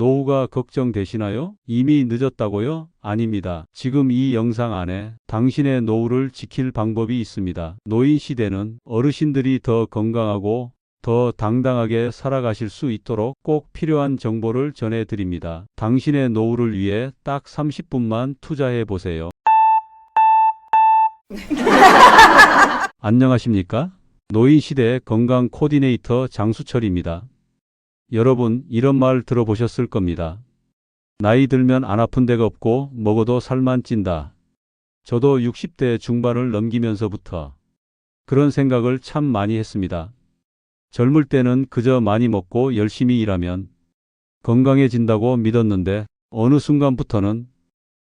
노후가 걱정되시나요? 이미 늦었다고요? 아닙니다. 지금 이 영상 안에 당신의 노후를 지킬 방법이 있습니다. 노인 시대는 어르신들이 더 건강하고 더 당당하게 살아가실 수 있도록 꼭 필요한 정보를 전해드립니다. 당신의 노후를 위해 딱 30분만 투자해 보세요. 안녕하십니까? 노인 시대 건강 코디네이터 장수철입니다. 여러분, 이런 말 들어보셨을 겁니다. 나이 들면 안 아픈 데가 없고 먹어도 살만 찐다. 저도 60대 중반을 넘기면서부터 그런 생각을 참 많이 했습니다. 젊을 때는 그저 많이 먹고 열심히 일하면 건강해진다고 믿었는데 어느 순간부터는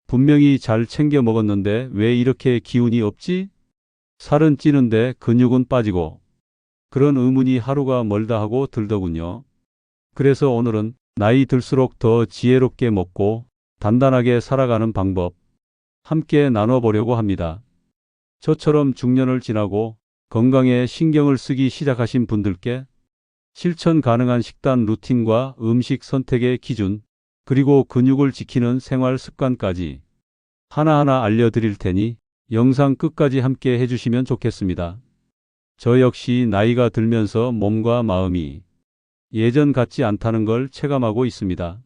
분명히 잘 챙겨 먹었는데 왜 이렇게 기운이 없지? 살은 찌는데 근육은 빠지고 그런 의문이 하루가 멀다 하고 들더군요. 그래서 오늘은 나이 들수록 더 지혜롭게 먹고 단단하게 살아가는 방법 함께 나눠보려고 합니다. 저처럼 중년을 지나고 건강에 신경을 쓰기 시작하신 분들께 실천 가능한 식단 루틴과 음식 선택의 기준, 그리고 근육을 지키는 생활 습관까지 하나하나 알려드릴 테니 영상 끝까지 함께 해주시면 좋겠습니다. 저 역시 나이가 들면서 몸과 마음이 예전 같지 않다는 걸 체감하고 있습니다.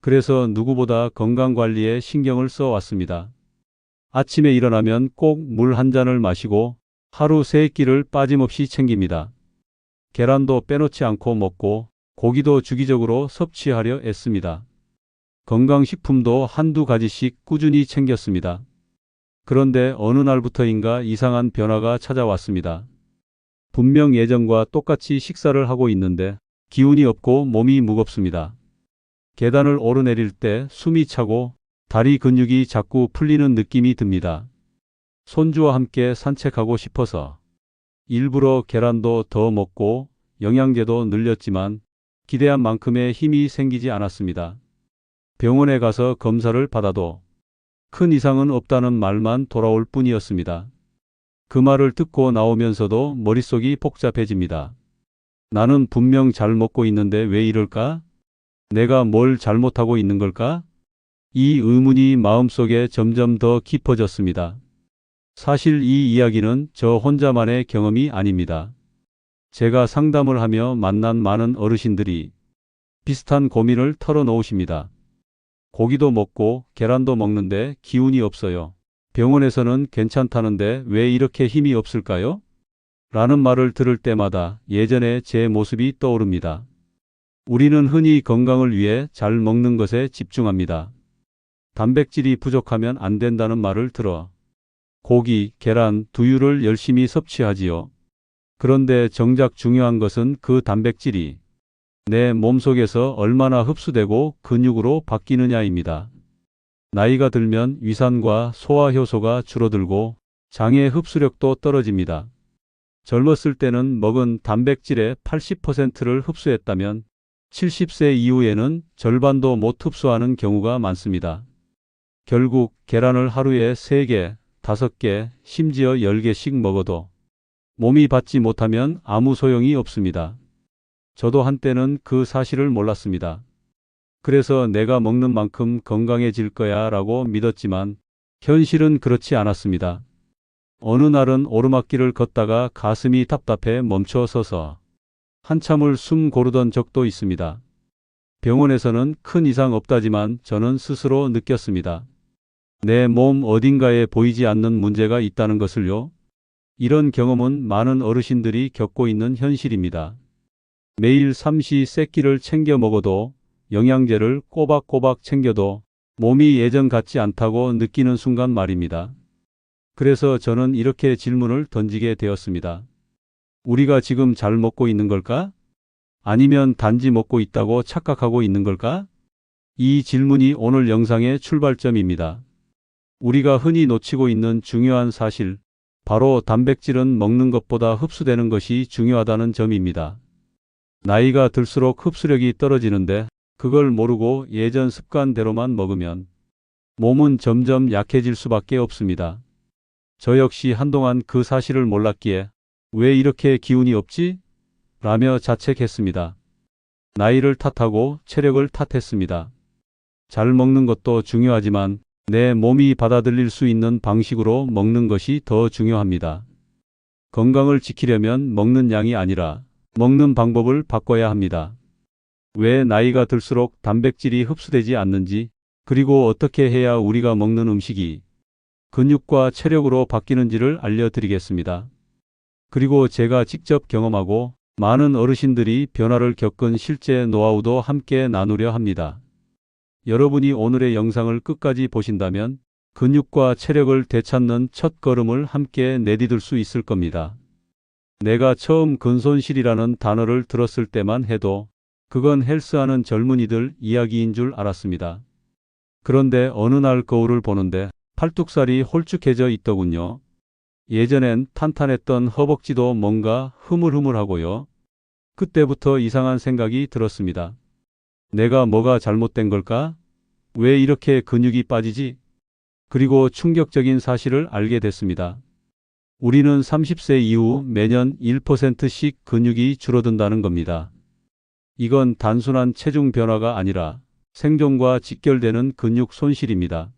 그래서 누구보다 건강관리에 신경을 써왔습니다. 아침에 일어나면 꼭 물 한 잔을 마시고 하루 3끼를 빠짐없이 챙깁니다. 계란도 빼놓지 않고 먹고 고기도 주기적으로 섭취하려 애씁니다. 건강식품도 한두 가지씩 꾸준히 챙겼습니다. 그런데 어느 날부터인가 이상한 변화가 찾아왔습니다. 분명 예전과 똑같이 식사를 하고 있는데 기운이 없고 몸이 무겁습니다. 계단을 오르내릴 때 숨이 차고 다리 근육이 자꾸 풀리는 느낌이 듭니다. 손주와 함께 산책하고 싶어서 일부러 계란도 더 먹고 영양제도 늘렸지만 기대한 만큼의 힘이 생기지 않았습니다. 병원에 가서 검사를 받아도 큰 이상은 없다는 말만 돌아올 뿐이었습니다. 그 말을 듣고 나오면서도 머릿속이 복잡해집니다. 나는 분명 잘 먹고 있는데 왜 이럴까? 내가 뭘 잘못하고 있는 걸까? 이 의문이 마음속에 점점 더 깊어졌습니다. 사실 이 이야기는 저 혼자만의 경험이 아닙니다. 제가 상담을 하며 만난 많은 어르신들이 비슷한 고민을 털어놓으십니다. 고기도 먹고 계란도 먹는데 기운이 없어요. 병원에서는 괜찮다는데 왜 이렇게 힘이 없을까요? 라는 말을 들을 때마다 예전의 제 모습이 떠오릅니다. 우리는 흔히 건강을 위해 잘 먹는 것에 집중합니다. 단백질이 부족하면 안 된다는 말을 들어 고기, 계란, 두유를 열심히 섭취하지요. 그런데 정작 중요한 것은 그 단백질이 내 몸속에서 얼마나 흡수되고 근육으로 바뀌느냐입니다. 나이가 들면 위산과 소화 효소가 줄어들고 장의 흡수력도 떨어집니다. 젊었을 때는 먹은 단백질의 80%를 흡수했다면 70세 이후에는 절반도 못 흡수하는 경우가 많습니다. 결국 계란을 하루에 3개, 5개, 심지어 10개씩 먹어도 몸이 받지 못하면 아무 소용이 없습니다. 저도 한때는 그 사실을 몰랐습니다. 그래서 내가 먹는 만큼 건강해질 거야 라고 믿었지만 현실은 그렇지 않았습니다. 어느 날은 오르막길을 걷다가 가슴이 답답해 멈춰 서서 한참을 숨 고르던 적도 있습니다. 병원에서는 큰 이상 없다지만 저는 스스로 느꼈습니다. 내 몸 어딘가에 보이지 않는 문제가 있다는 것을요. 이런 경험은 많은 어르신들이 겪고 있는 현실입니다. 매일 삼시세끼를 챙겨 먹어도 영양제를 꼬박꼬박 챙겨도 몸이 예전 같지 않다고 느끼는 순간 말입니다. 그래서 저는 이렇게 질문을 던지게 되었습니다. 우리가 지금 잘 먹고 있는 걸까? 아니면 단지 먹고 있다고 착각하고 있는 걸까? 이 질문이 오늘 영상의 출발점입니다. 우리가 흔히 놓치고 있는 중요한 사실, 바로 단백질은 먹는 것보다 흡수되는 것이 중요하다는 점입니다. 나이가 들수록 흡수력이 떨어지는데 그걸 모르고 예전 습관대로만 먹으면 몸은 점점 약해질 수밖에 없습니다. 저 역시 한동안 그 사실을 몰랐기에 왜 이렇게 기운이 없지? 라며 자책했습니다. 나이를 탓하고 체력을 탓했습니다. 잘 먹는 것도 중요하지만 내 몸이 받아들일 수 있는 방식으로 먹는 것이 더 중요합니다. 건강을 지키려면 먹는 양이 아니라 먹는 방법을 바꿔야 합니다. 왜 나이가 들수록 단백질이 흡수되지 않는지, 그리고 어떻게 해야 우리가 먹는 음식이 근육과 체력으로 바뀌는지를 알려드리겠습니다. 그리고 제가 직접 경험하고 많은 어르신들이 변화를 겪은 실제 노하우도 함께 나누려 합니다. 여러분이 오늘의 영상을 끝까지 보신다면 근육과 체력을 되찾는 첫 걸음을 함께 내디딜 수 있을 겁니다. 내가 처음 근손실이라는 단어를 들었을 때만 해도 그건 헬스하는 젊은이들 이야기인 줄 알았습니다. 그런데 어느 날 거울을 보는데 팔뚝살이 홀쭉해져 있더군요. 예전엔 탄탄했던 허벅지도 뭔가 흐물흐물하고요. 그때부터 이상한 생각이 들었습니다. 내가 뭐가 잘못된 걸까? 왜 이렇게 근육이 빠지지? 그리고 충격적인 사실을 알게 됐습니다. 우리는 30세 이후 매년 1%씩 근육이 줄어든다는 겁니다. 이건 단순한 체중 변화가 아니라 생존과 직결되는 근육 손실입니다.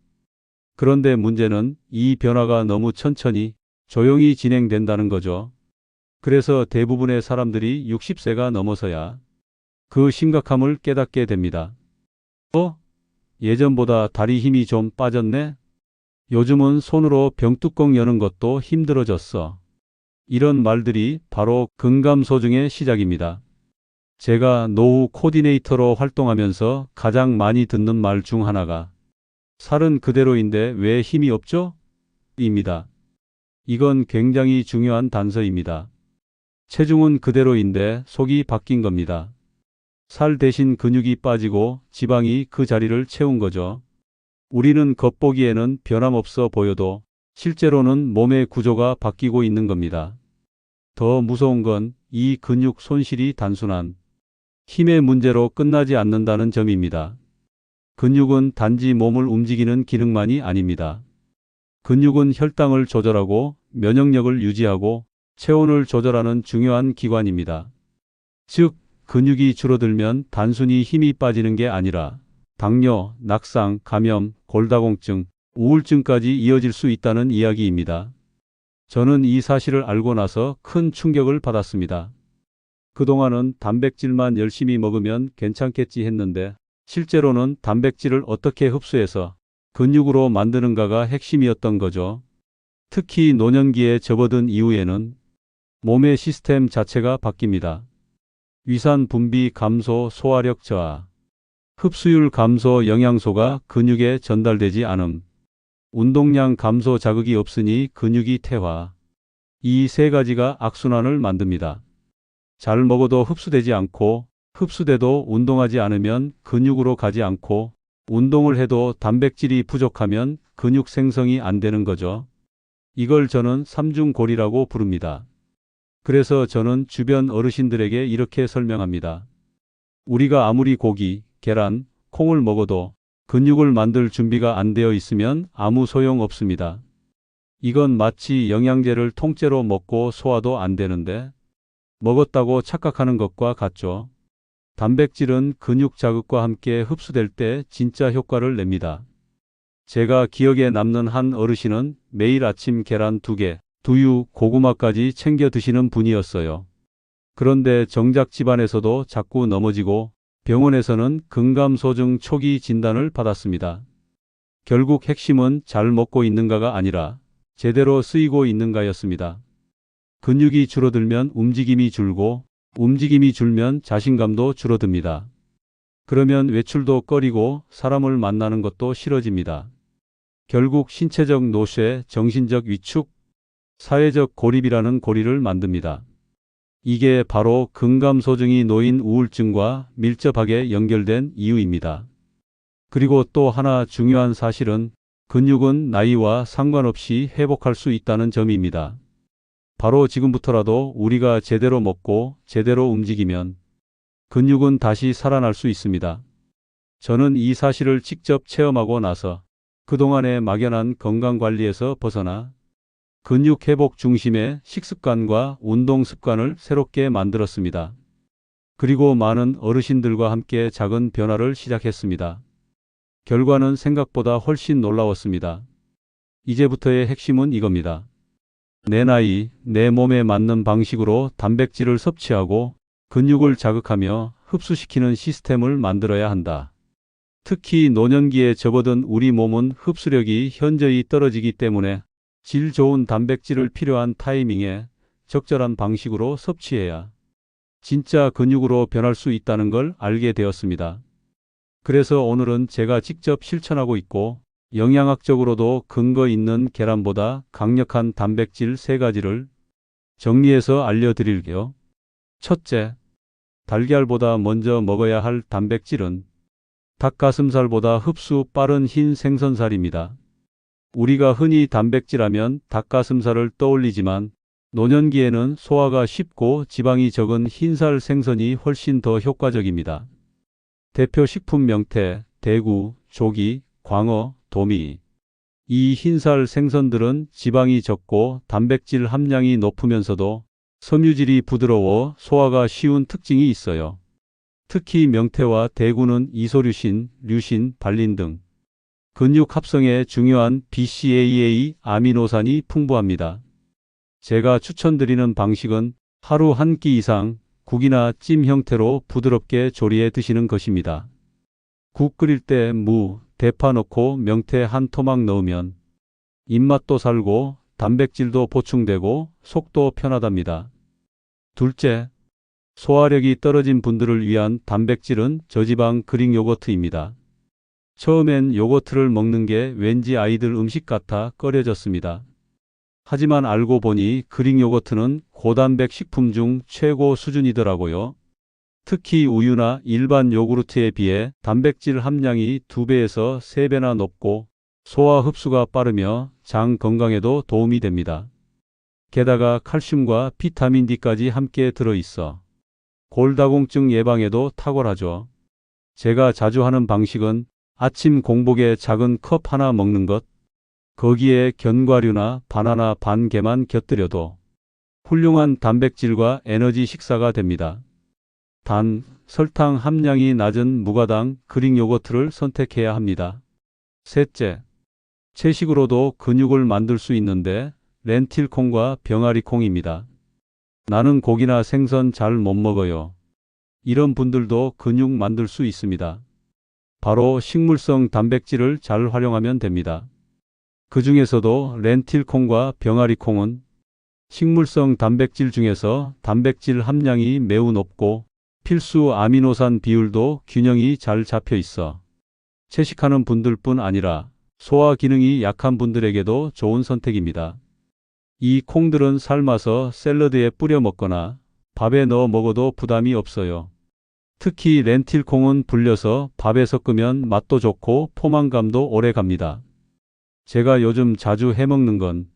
그런데 문제는 이 변화가 너무 천천히 조용히 진행된다는 거죠. 그래서 대부분의 사람들이 60세가 넘어서야 그 심각함을 깨닫게 됩니다. 예전보다 다리 힘이 좀 빠졌네? 요즘은 손으로 병뚜껑 여는 것도 힘들어졌어. 이런 말들이 바로 근감소증의 시작입니다. 제가 노후 코디네이터로 활동하면서 가장 많이 듣는 말 중 하나가 살은 그대로인데 왜 힘이 없죠? 입니다. 이건 굉장히 중요한 단서입니다. 체중은 그대로인데 속이 바뀐 겁니다. 살 대신 근육이 빠지고 지방이 그 자리를 채운 거죠. 우리는 겉보기에는 변함없어 보여도 실제로는 몸의 구조가 바뀌고 있는 겁니다. 더 무서운 건 이 근육 손실이 단순한 힘의 문제로 끝나지 않는다는 점입니다. 근육은 단지 몸을 움직이는 기능만이 아닙니다. 근육은 혈당을 조절하고 면역력을 유지하고 체온을 조절하는 중요한 기관입니다. 즉, 근육이 줄어들면 단순히 힘이 빠지는 게 아니라 당뇨, 낙상, 감염, 골다공증, 우울증까지 이어질 수 있다는 이야기입니다. 저는 이 사실을 알고 나서 큰 충격을 받았습니다. 그동안은 단백질만 열심히 먹으면 괜찮겠지 했는데 실제로는 단백질을 어떻게 흡수해서 근육으로 만드는가가 핵심이었던 거죠. 특히 노년기에 접어든 이후에는 몸의 시스템 자체가 바뀝니다. 위산 분비 감소, 소화력 저하, 흡수율 감소, 영양소가 근육에 전달되지 않음, 운동량 감소, 자극이 없으니 근육이 퇴화. 이 세 가지가 악순환을 만듭니다. 잘 먹어도 흡수되지 않고, 흡수돼도 운동하지 않으면 근육으로 가지 않고, 운동을 해도 단백질이 부족하면 근육 생성이 안 되는 거죠. 이걸 저는 삼중고리라고 부릅니다. 그래서 저는 주변 어르신들에게 이렇게 설명합니다. 우리가 아무리 고기, 계란, 콩을 먹어도 근육을 만들 준비가 안 되어 있으면 아무 소용 없습니다. 이건 마치 영양제를 통째로 먹고 소화도 안 되는데 먹었다고 착각하는 것과 같죠. 단백질은 근육 자극과 함께 흡수될 때 진짜 효과를 냅니다. 제가 기억에 남는 한 어르신은 매일 아침 계란 2개, 두유, 고구마까지 챙겨 드시는 분이었어요. 그런데 정작 집안에서도 자꾸 넘어지고 병원에서는 근감소증 초기 진단을 받았습니다. 결국 핵심은 잘 먹고 있는가가 아니라 제대로 쓰이고 있는가였습니다. 근육이 줄어들면 움직임이 줄고 움직임이 줄면 자신감도 줄어듭니다. 그러면 외출도 꺼리고 사람을 만나는 것도 싫어집니다. 결국 신체적 노쇠, 정신적 위축, 사회적 고립이라는 고리를 만듭니다. 이게 바로 근감소증이 놓인 우울증과 밀접하게 연결된 이유입니다. 그리고 또 하나 중요한 사실은 근육은 나이와 상관없이 회복할 수 있다는 점입니다. 바로 지금부터라도 우리가 제대로 먹고 제대로 움직이면 근육은 다시 살아날 수 있습니다. 저는 이 사실을 직접 체험하고 나서 그동안의 막연한 건강관리에서 벗어나 근육 회복 중심의 식습관과 운동 습관을 새롭게 만들었습니다. 그리고 많은 어르신들과 함께 작은 변화를 시작했습니다. 결과는 생각보다 훨씬 놀라웠습니다. 이제부터의 핵심은 이겁니다. 내 나이, 내 몸에 맞는 방식으로 단백질을 섭취하고 근육을 자극하며 흡수시키는 시스템을 만들어야 한다. 특히 노년기에 접어든 우리 몸은 흡수력이 현저히 떨어지기 때문에 질 좋은 단백질을 필요한 타이밍에 적절한 방식으로 섭취해야 진짜 근육으로 변할 수 있다는 걸 알게 되었습니다. 그래서 오늘은 제가 직접 실천하고 있고 영양학적으로도 근거 있는 계란보다 강력한 단백질 3가지를 정리해서 알려드릴게요. 첫째, 달걀보다 먼저 먹어야 할 단백질은 닭가슴살보다 흡수 빠른 흰 생선살입니다. 우리가 흔히 단백질하면 닭가슴살을 떠올리지만 노년기에는 소화가 쉽고 지방이 적은 흰살 생선이 훨씬 더 효과적입니다. 대표 식품 명태, 대구, 조기, 광어, 도미. 이 흰살 생선들은 지방이 적고 단백질 함량이 높으면서도 섬유질이 부드러워 소화가 쉬운 특징이 있어요. 특히 명태와 대구는 이소류신, 류신, 발린 등 근육 합성에 중요한 BCAA 아미노산이 풍부합니다. 제가 추천드리는 방식은 하루 한 끼 이상 국이나 찜 형태로 부드럽게 조리해 드시는 것입니다. 국 끓일 때 무, 대파 넣고 명태 한 토막 넣으면 입맛도 살고 단백질도 보충되고 속도 편하답니다. 둘째, 소화력이 떨어진 분들을 위한 단백질은 저지방 그릭 요거트입니다. 처음엔 요거트를 먹는 게 왠지 아이들 음식 같아 꺼려졌습니다. 하지만 알고 보니 그릭 요거트는 고단백 식품 중 최고 수준이더라고요. 특히 우유나 일반 요구르트에 비해 단백질 함량이 2배에서 3배나 높고 소화 흡수가 빠르며 장 건강에도 도움이 됩니다. 게다가 칼슘과 비타민 D까지 함께 들어있어 골다공증 예방에도 탁월하죠. 제가 자주 하는 방식은 아침 공복에 작은 컵 하나 먹는 것, 거기에 견과류나 바나나 반 개만 곁들여도 훌륭한 단백질과 에너지 식사가 됩니다. 단, 설탕 함량이 낮은 무가당 그릭 요거트를 선택해야 합니다. 셋째, 채식으로도 근육을 만들 수 있는데 렌틸콩과 병아리콩입니다. 나는 고기나 생선 잘 못 먹어요. 이런 분들도 근육 만들 수 있습니다. 바로 식물성 단백질을 잘 활용하면 됩니다. 그 중에서도 렌틸콩과 병아리콩은 식물성 단백질 중에서 단백질 함량이 매우 높고 필수 아미노산 비율도 균형이 잘 잡혀 있어 채식하는 분들뿐 아니라 소화 기능이 약한 분들에게도 좋은 선택입니다. 이 콩들은 삶아서 샐러드에 뿌려 먹거나 밥에 넣어 먹어도 부담이 없어요. 특히 렌틸콩은 불려서 밥에 섞으면 맛도 좋고 포만감도 오래 갑니다. 제가 요즘 자주 해먹는 건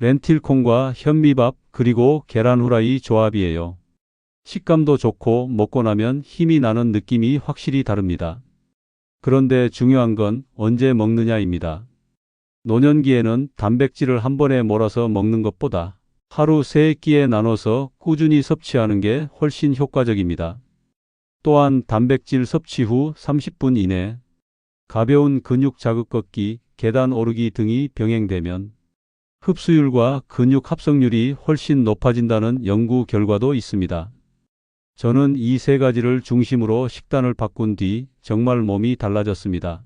렌틸콩과 현미밥 그리고 계란 후라이 조합이에요. 식감도 좋고 먹고 나면 힘이 나는 느낌이 확실히 다릅니다. 그런데 중요한 건 언제 먹느냐입니다. 노년기에는 단백질을 한 번에 몰아서 먹는 것보다 하루 3끼에 나눠서 꾸준히 섭취하는 게 훨씬 효과적입니다. 또한 단백질 섭취 후 30분 이내 가벼운 근육 자극 걷기, 계단 오르기 등이 병행되면 흡수율과 근육 합성률이 훨씬 높아진다는 연구 결과도 있습니다. 저는 이 3가지를 중심으로 식단을 바꾼 뒤 정말 몸이 달라졌습니다.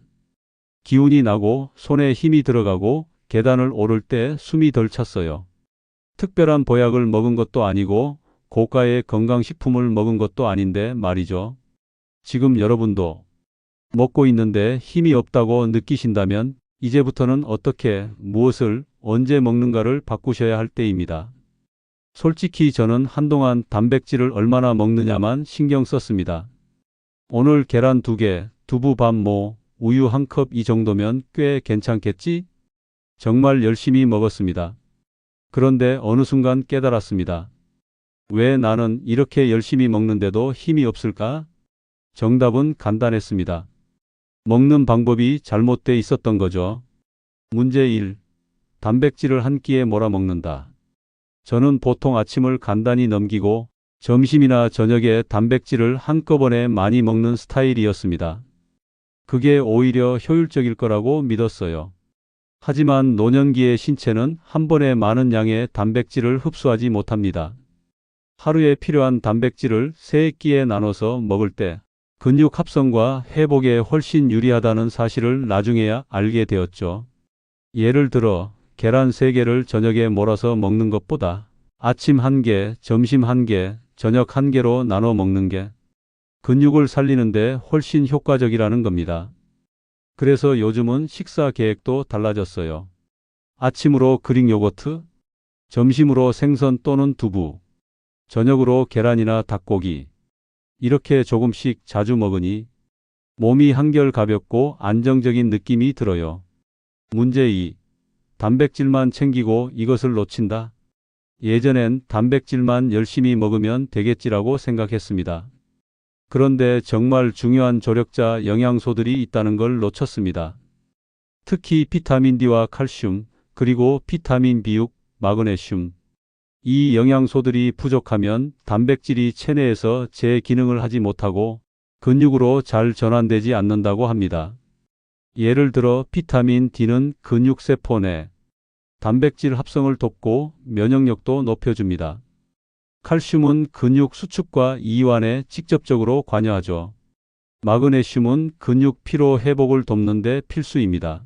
기운이 나고 손에 힘이 들어가고 계단을 오를 때 숨이 덜 찼어요. 특별한 보약을 먹은 것도 아니고 고가의 건강식품을 먹은 것도 아닌데 말이죠. 지금 여러분도 먹고 있는데 힘이 없다고 느끼신다면 이제부터는 어떻게, 무엇을, 언제 먹는가를 바꾸셔야 할 때입니다. 솔직히 저는 한동안 단백질을 얼마나 먹느냐만 신경 썼습니다. 오늘 계란 2개, 두부 밥 뭐, 우유 1컵 이 정도면 꽤 괜찮겠지? 정말 열심히 먹었습니다. 그런데 어느 순간 깨달았습니다. 왜 나는 이렇게 열심히 먹는데도 힘이 없을까? 정답은 간단했습니다. 먹는 방법이 잘못돼 있었던 거죠. 문제 1. 단백질을 한 끼에 몰아 먹는다. 저는 보통 아침을 간단히 넘기고 점심이나 저녁에 단백질을 한꺼번에 많이 먹는 스타일이었습니다. 그게 오히려 효율적일 거라고 믿었어요. 하지만 노년기의 신체는 한 번에 많은 양의 단백질을 흡수하지 못합니다. 하루에 필요한 단백질을 3끼에 나눠서 먹을 때 근육 합성과 회복에 훨씬 유리하다는 사실을 나중에야 알게 되었죠. 예를 들어 계란 3개를 저녁에 몰아서 먹는 것보다 아침 1개, 점심 1개, 저녁 1개로 나눠 먹는 게 근육을 살리는데 훨씬 효과적이라는 겁니다. 그래서 요즘은 식사 계획도 달라졌어요. 아침으로 그릭 요거트, 점심으로 생선 또는 두부, 저녁으로 계란이나 닭고기. 이렇게 조금씩 자주 먹으니 몸이 한결 가볍고 안정적인 느낌이 들어요. 문제 2. 단백질만 챙기고 이것을 놓친다. 예전엔 단백질만 열심히 먹으면 되겠지라고 생각했습니다. 그런데 정말 중요한 조력자 영양소들이 있다는 걸 놓쳤습니다. 특히 비타민 D와 칼슘, 그리고 비타민 B6, 마그네슘. 이 영양소들이 부족하면 단백질이 체내에서 제 기능을 하지 못하고 근육으로 잘 전환되지 않는다고 합니다. 예를 들어 비타민 D는 근육세포 내 단백질 합성을 돕고 면역력도 높여줍니다. 칼슘은 근육 수축과 이완에 직접적으로 관여하죠. 마그네슘은 근육 피로 회복을 돕는 데 필수입니다.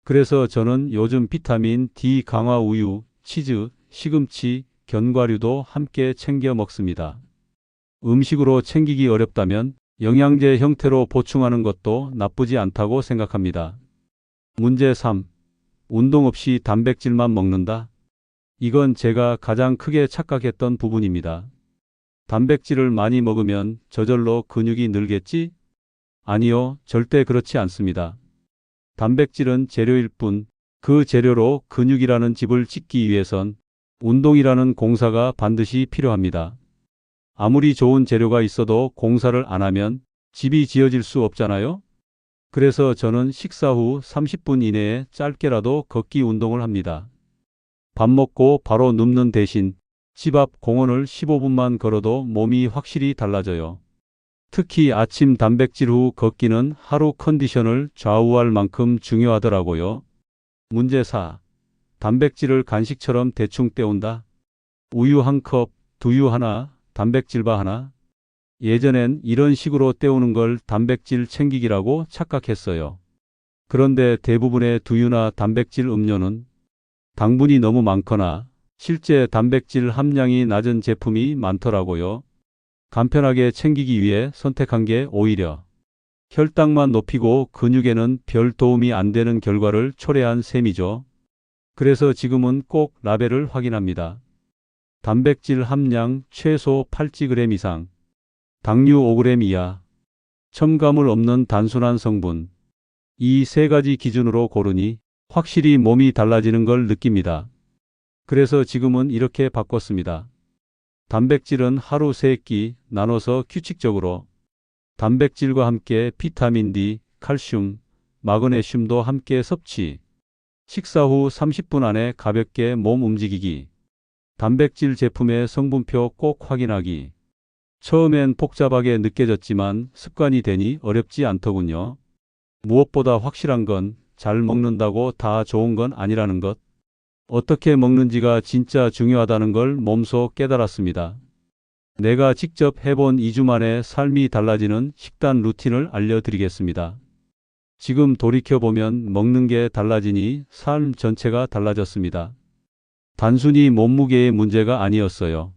그래서 저는 요즘 비타민 D 강화 우유, 치즈, 시금치, 견과류도 함께 챙겨 먹습니다. 음식으로 챙기기 어렵다면 영양제 형태로 보충하는 것도 나쁘지 않다고 생각합니다. 문제 3. 운동 없이 단백질만 먹는다. 이건 제가 가장 크게 착각했던 부분입니다. 단백질을 많이 먹으면 저절로 근육이 늘겠지? 아니요, 절대 그렇지 않습니다. 단백질은 재료일 뿐, 그 재료로 근육이라는 집을 짓기 위해선 운동이라는 공사가 반드시 필요합니다. 아무리 좋은 재료가 있어도 공사를 안 하면 집이 지어질 수 없잖아요? 그래서 저는 식사 후 30분 이내에 짧게라도 걷기 운동을 합니다. 밥 먹고 바로 눕는 대신 집 앞 공원을 15분만 걸어도 몸이 확실히 달라져요. 특히 아침 단백질 후 걷기는 하루 컨디션을 좌우할 만큼 중요하더라고요. 문제 4. 단백질을 간식처럼 대충 때운다. 우유 1컵, 두유 하나, 단백질바 하나. 예전엔 이런 식으로 때우는 걸 단백질 챙기기라고 착각했어요. 그런데 대부분의 두유나 단백질 음료는 당분이 너무 많거나 실제 단백질 함량이 낮은 제품이 많더라고요. 간편하게 챙기기 위해 선택한 게 오히려 혈당만 높이고 근육에는 별 도움이 안 되는 결과를 초래한 셈이죠. 그래서 지금은 꼭 라벨을 확인합니다. 단백질 함량 최소 8g 이상, 당류 5g 이하, 첨가물 없는 단순한 성분. 이 3가지 기준으로 고르니 확실히 몸이 달라지는 걸 느낍니다. 그래서 지금은 이렇게 바꿨습니다. 단백질은 하루 3끼 나눠서 규칙적으로, 단백질과 함께 비타민 D, 칼슘, 마그네슘도 함께 섭취, 식사 후 30분 안에 가볍게 몸 움직이기, 단백질 제품의 성분표 꼭 확인하기. 처음엔 복잡하게 느껴졌지만 습관이 되니 어렵지 않더군요. 무엇보다 확실한 건 잘 먹는다고 다 좋은 건 아니라는 것. 어떻게 먹는지가 진짜 중요하다는 걸 몸소 깨달았습니다. 내가 직접 해본 2주 만에 삶이 달라지는 식단 루틴을 알려드리겠습니다. 지금 돌이켜보면 먹는 게 달라지니 삶 전체가 달라졌습니다. 단순히 몸무게의 문제가 아니었어요.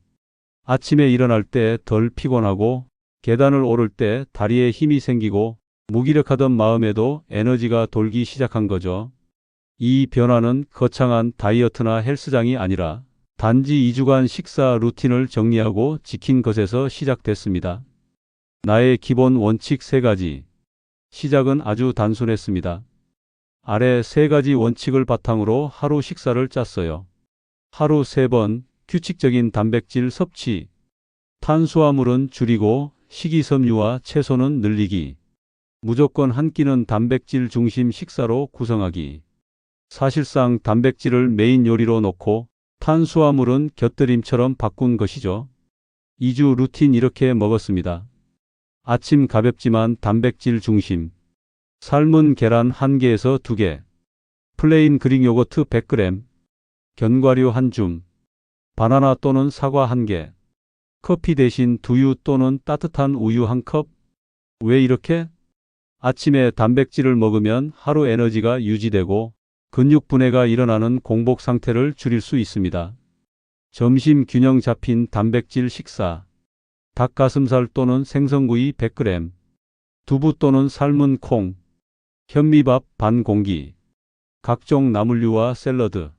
아침에 일어날 때 덜 피곤하고 계단을 오를 때 다리에 힘이 생기고 무기력하던 마음에도 에너지가 돌기 시작한 거죠. 이 변화는 거창한 다이어트나 헬스장이 아니라 단지 2주간 식사 루틴을 정리하고 지킨 것에서 시작됐습니다. 나의 기본 원칙 3가지. 시작은 아주 단순했습니다. 아래 3가지 원칙을 바탕으로 하루 식사를 짰어요. 하루 3번 규칙적인 단백질 섭취. 탄수화물은 줄이고 식이섬유와 채소는 늘리기. 무조건 한 끼는 단백질 중심 식사로 구성하기. 사실상 단백질을 메인 요리로 놓고 탄수화물은 곁들임처럼 바꾼 것이죠. 2주 루틴 이렇게 먹었습니다. 아침 가볍지만 단백질 중심. 삶은 계란 1개에서 2개. 플레인 그릭 요거트 100g. 견과류 1줌. 바나나 또는 사과 1개. 커피 대신 두유 또는 따뜻한 우유 1컵. 왜 이렇게? 아침에 단백질을 먹으면 하루 에너지가 유지되고 근육 분해가 일어나는 공복 상태를 줄일 수 있습니다. 점심 균형 잡힌 단백질 식사. 닭가슴살 또는 생선구이 100g. 두부 또는 삶은 콩. 현미밥 반 공기. 각종 나물류와 샐러드.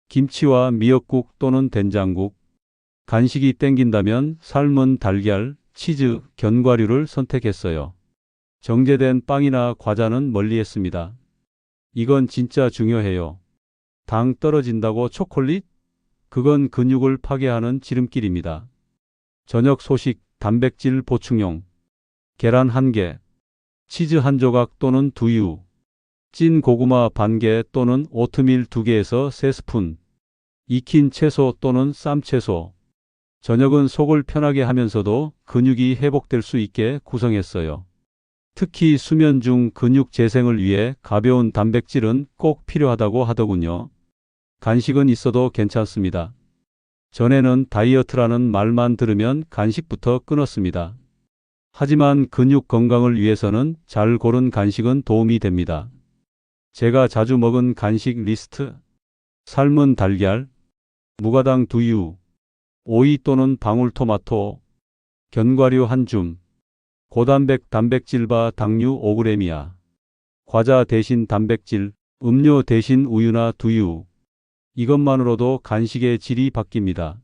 김치와 미역국 또는 된장국. 간식이 땡긴다면 삶은 달걀, 치즈, 견과류를 선택했어요. 정제된 빵이나 과자는 멀리했습니다. 이건 진짜 중요해요. 당 떨어진다고 초콜릿? 그건 근육을 파괴하는 지름길입니다. 저녁 소식 단백질 보충용. 계란 1개, 치즈 1조각 또는 두유, 찐 고구마 반개 또는 오트밀 2개에서 3스푼, 익힌 채소 또는 쌈채소. 저녁은 속을 편하게 하면서도 근육이 회복될 수 있게 구성했어요. 특히 수면 중 근육 재생을 위해 가벼운 단백질은 꼭 필요하다고 하더군요. 간식은 있어도 괜찮습니다. 전에는 다이어트라는 말만 들으면 간식부터 끊었습니다. 하지만 근육 건강을 위해서는 잘 고른 간식은 도움이 됩니다. 제가 자주 먹은 간식 리스트. 삶은 달걀, 무가당 두유, 오이 또는 방울토마토, 견과류 1줌, 고단백 단백질바 당류 5g이야. 과자 대신 단백질, 음료 대신 우유나 두유. 이것만으로도 간식의 질이 바뀝니다.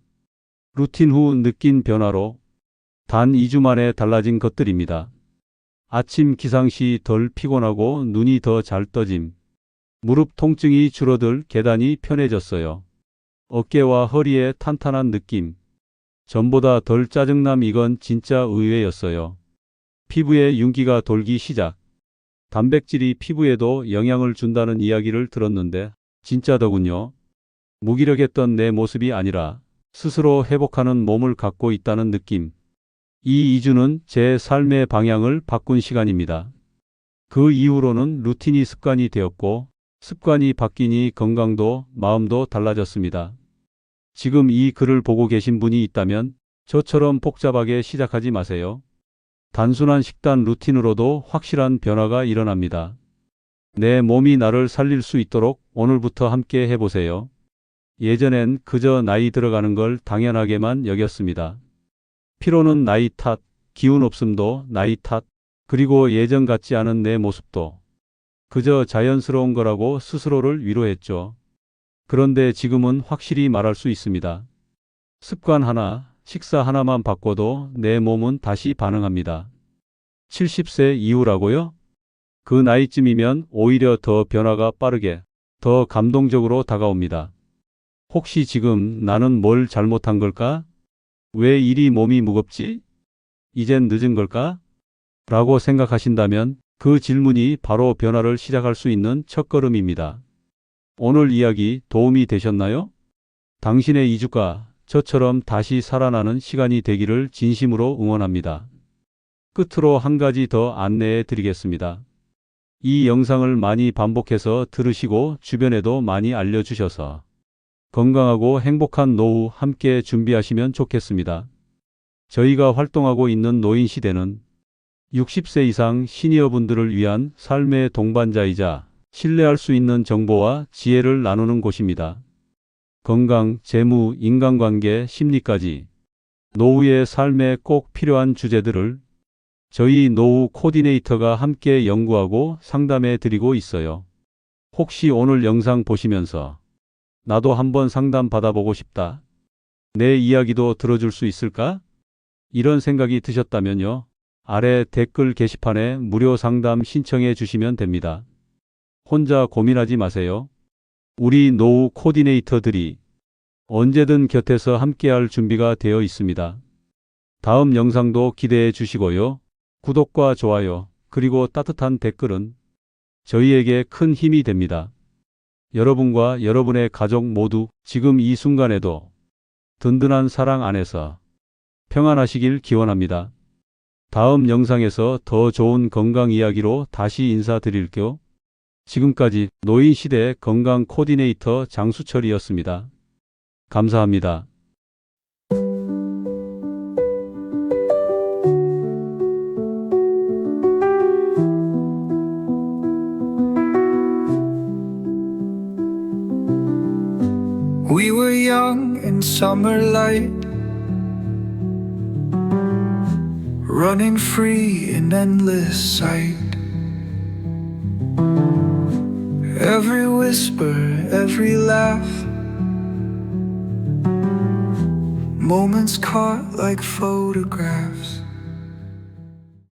루틴 후 느낀 변화로 단 2주 만에 달라진 것들입니다. 아침 기상 시 덜 피곤하고 눈이 더 잘 떠짐. 무릎 통증이 줄어들 계단이 편해졌어요. 어깨와 허리에 탄탄한 느낌. 전보다 덜 짜증남. 이건 진짜 의외였어요. 피부에 윤기가 돌기 시작. 단백질이 피부에도 영향을 준다는 이야기를 들었는데 진짜더군요. 무기력했던 내 모습이 아니라 스스로 회복하는 몸을 갖고 있다는 느낌. 이 2주는 제 삶의 방향을 바꾼 시간입니다. 그 이후로는 루틴이 습관이 되었고 습관이 바뀌니 건강도 마음도 달라졌습니다. 지금 이 글을 보고 계신 분이 있다면 저처럼 복잡하게 시작하지 마세요. 단순한 식단 루틴으로도 확실한 변화가 일어납니다. 내 몸이 나를 살릴 수 있도록 오늘부터 함께 해보세요. 예전엔 그저 나이 들어가는 걸 당연하게만 여겼습니다. 피로는 나이 탓, 기운 없음도 나이 탓, 그리고 예전 같지 않은 내 모습도 그저 자연스러운 거라고 스스로를 위로했죠. 그런데 지금은 확실히 말할 수 있습니다. 습관 하나, 식사 하나만 바꿔도 내 몸은 다시 반응합니다. 70세 이후라고요? 그 나이쯤이면 오히려 더 변화가 빠르게, 더 감동적으로 다가옵니다. 혹시 지금 나는 뭘 잘못한 걸까? 왜 이리 몸이 무겁지? 이젠 늦은 걸까? 라고 생각하신다면 그 질문이 바로 변화를 시작할 수 있는 첫걸음입니다. 오늘 이야기 도움이 되셨나요? 당신의 2주가 저처럼 다시 살아나는 시간이 되기를 진심으로 응원합니다. 끝으로 한 가지 더 안내해 드리겠습니다. 이 영상을 많이 반복해서 들으시고 주변에도 많이 알려주셔서 건강하고 행복한 노후 함께 준비하시면 좋겠습니다. 저희가 활동하고 있는 노인 시대는 60세 이상 시니어분들을 위한 삶의 동반자이자 신뢰할 수 있는 정보와 지혜를 나누는 곳입니다. 건강, 재무, 인간관계, 심리까지 노후의 삶에 꼭 필요한 주제들을 저희 노후 코디네이터가 함께 연구하고 상담해 드리고 있어요. 혹시 오늘 영상 보시면서 나도 한번 상담 받아보고 싶다. 내 이야기도 들어줄 수 있을까? 이런 생각이 드셨다면요. 아래 댓글 게시판에 무료 상담 신청해 주시면 됩니다. 혼자 고민하지 마세요. 우리 노후 코디네이터들이 언제든 곁에서 함께할 준비가 되어 있습니다. 다음 영상도 기대해 주시고요. 구독과 좋아요, 그리고 따뜻한 댓글은 저희에게 큰 힘이 됩니다. 여러분과 여러분의 가족 모두 지금 이 순간에도 든든한 사랑 안에서 평안하시길 기원합니다. 다음 영상에서 더 좋은 건강 이야기로 다시 인사드릴게요. 지금까지 노인시대 건강 코디네이터 장수철이었습니다. 감사합니다. We were young in summer light, running free in endless sight. Every whisper, every laugh, moments caught like photographs.